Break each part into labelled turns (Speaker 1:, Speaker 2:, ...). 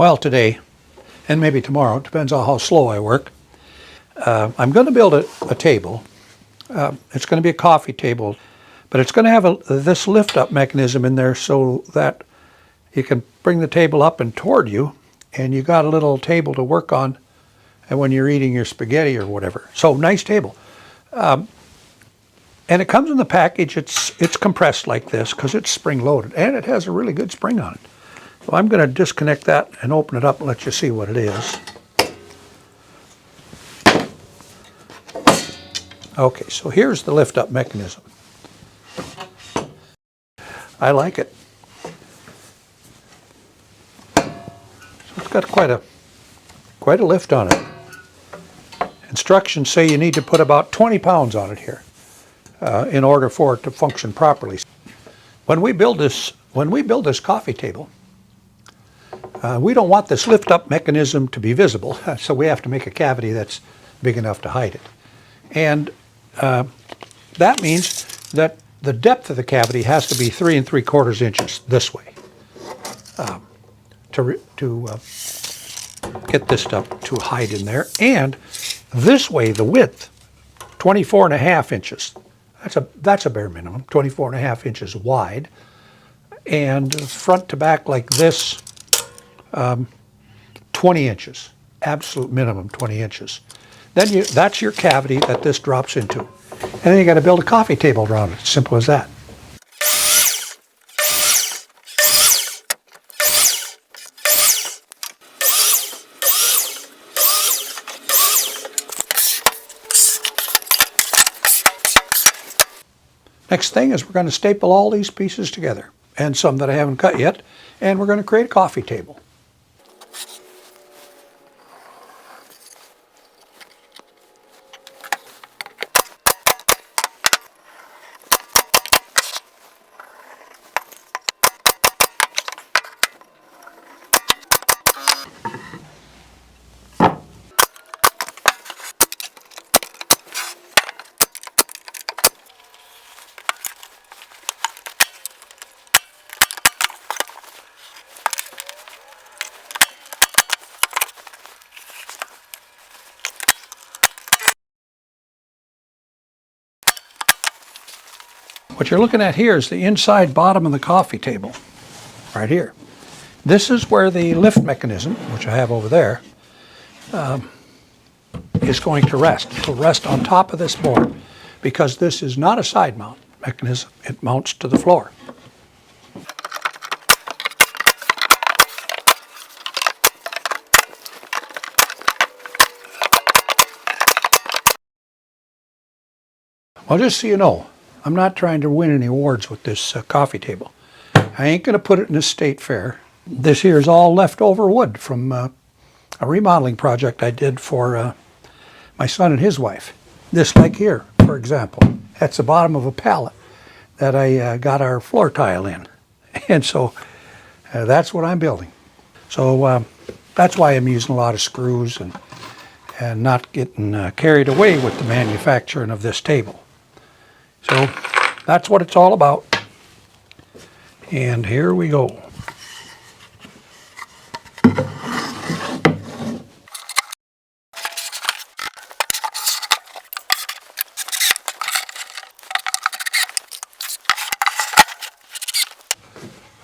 Speaker 1: Well, today, and maybe tomorrow, it depends on how slow I work, I'm going to build a table. It's going to be a coffee table, but it's going to have this lift-up mechanism in there so that you can bring the table up and toward you, and you got a little table to work on and when you're eating your spaghetti or whatever. So, nice table. And it comes in the package. It's compressed like this because it's spring-loaded, and it has a really good spring on it. So I'm going to disconnect that and open it up and let you see what it is. Okay, so here's the lift-up mechanism. I like it. So it's got quite a lift on it. Instructions say you need to put about 20 pounds on it here in order for it to function properly. When we build this coffee table, we don't want this lift-up mechanism to be visible, so we have to make a cavity that's big enough to hide it. And that means that the depth of the cavity has to be 3 3/4 inches this way to get this stuff to hide in there. And this way, the width, 24.5 inches. That's a bare minimum, 24.5 inches wide. And front to back like this, 20 inches, absolute minimum 20 inches. Then that's your cavity that this drops into. And then you got to build a coffee table around it. Simple as that. Next thing is we're going to staple all these pieces together, and some that I haven't cut yet, and we're going to create a coffee table. What you're looking at here is the inside bottom of the coffee table, right here. This is where the lift mechanism, which I have over there, is going to rest. It'll rest on top of this board because this is not a side mount mechanism. It mounts to the floor. Well, just so you know, I'm not trying to win any awards with this coffee table. I ain't going to put it in a state fair. This here is all leftover wood from a remodeling project I did for my son and his wife. This like here, for example, that's the bottom of a pallet that I got our floor tile in. And so that's what I'm building. So that's why I'm using a lot of screws and not getting carried away with the manufacturing of this table. So that's what it's all about. And here we go.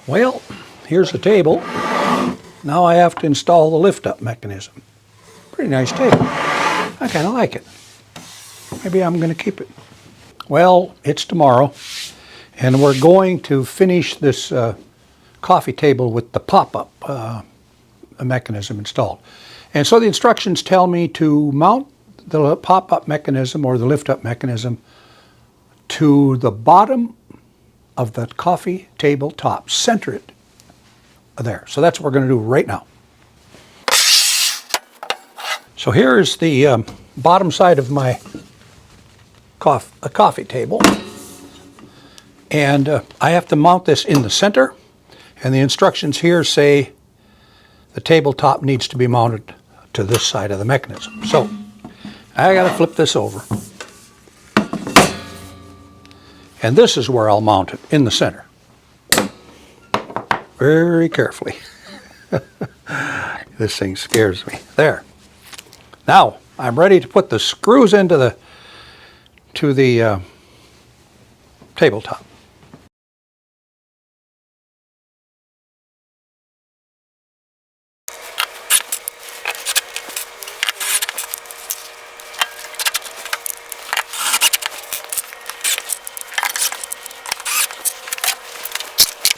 Speaker 1: Well, here's the table. Now I have to install the lift-up mechanism. Pretty nice table. I kind of like it. Maybe I'm going to keep it. Well, it's tomorrow, and we're going to finish this coffee table with the pop-up mechanism installed. And so the instructions tell me to mount the pop-up mechanism or the lift-up mechanism to the bottom of the coffee table top. Center it there. So that's what we're going to do right now. So here's the bottom side of my coffee table, and I have to mount this in the center, and the instructions here say the tabletop needs to be mounted to this side of the mechanism. So I got to flip this over, and this is where I'll mount it, in the center, very carefully. This thing scares me. There. Now, I'm ready to put the screws into the tabletop.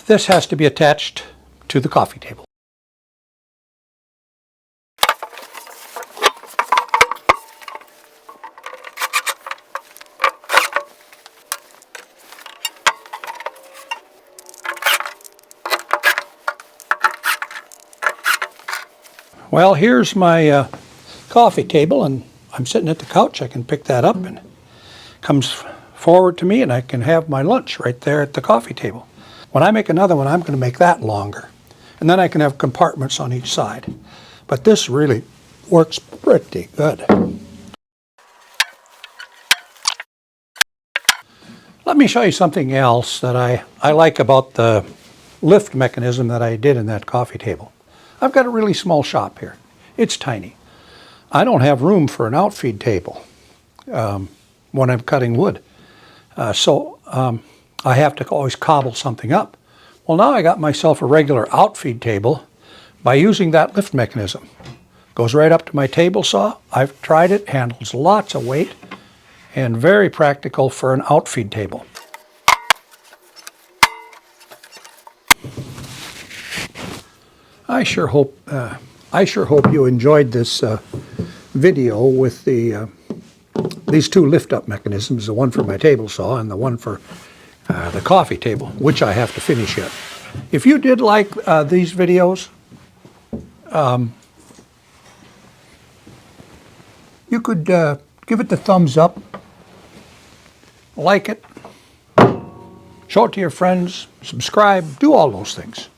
Speaker 1: This has to be attached to the coffee table. Well, here's my coffee table, and I'm sitting at the couch. I can pick that up and it comes forward to me, and I can have my lunch right there at the coffee table. When I make another one, I'm going to make that longer, and then I can have compartments on each side. But this really works pretty good. Let me show you something else that I like about the lift mechanism that I did in that coffee table. I've got a really small shop here. It's tiny. I don't have room for an outfeed table when I'm cutting wood. So I have to always cobble something up. Well, now I got myself a regular outfeed table by using that lift mechanism. Goes right up to my table saw. I've tried it, handles lots of weight, and very practical for an outfeed table. I sure hope you enjoyed this video with these two lift-up mechanisms, the one for my table saw and the one for the coffee table, which I have to finish yet. If you did like these videos, you could give it the thumbs up, like it, show it to your friends, subscribe, do all those things.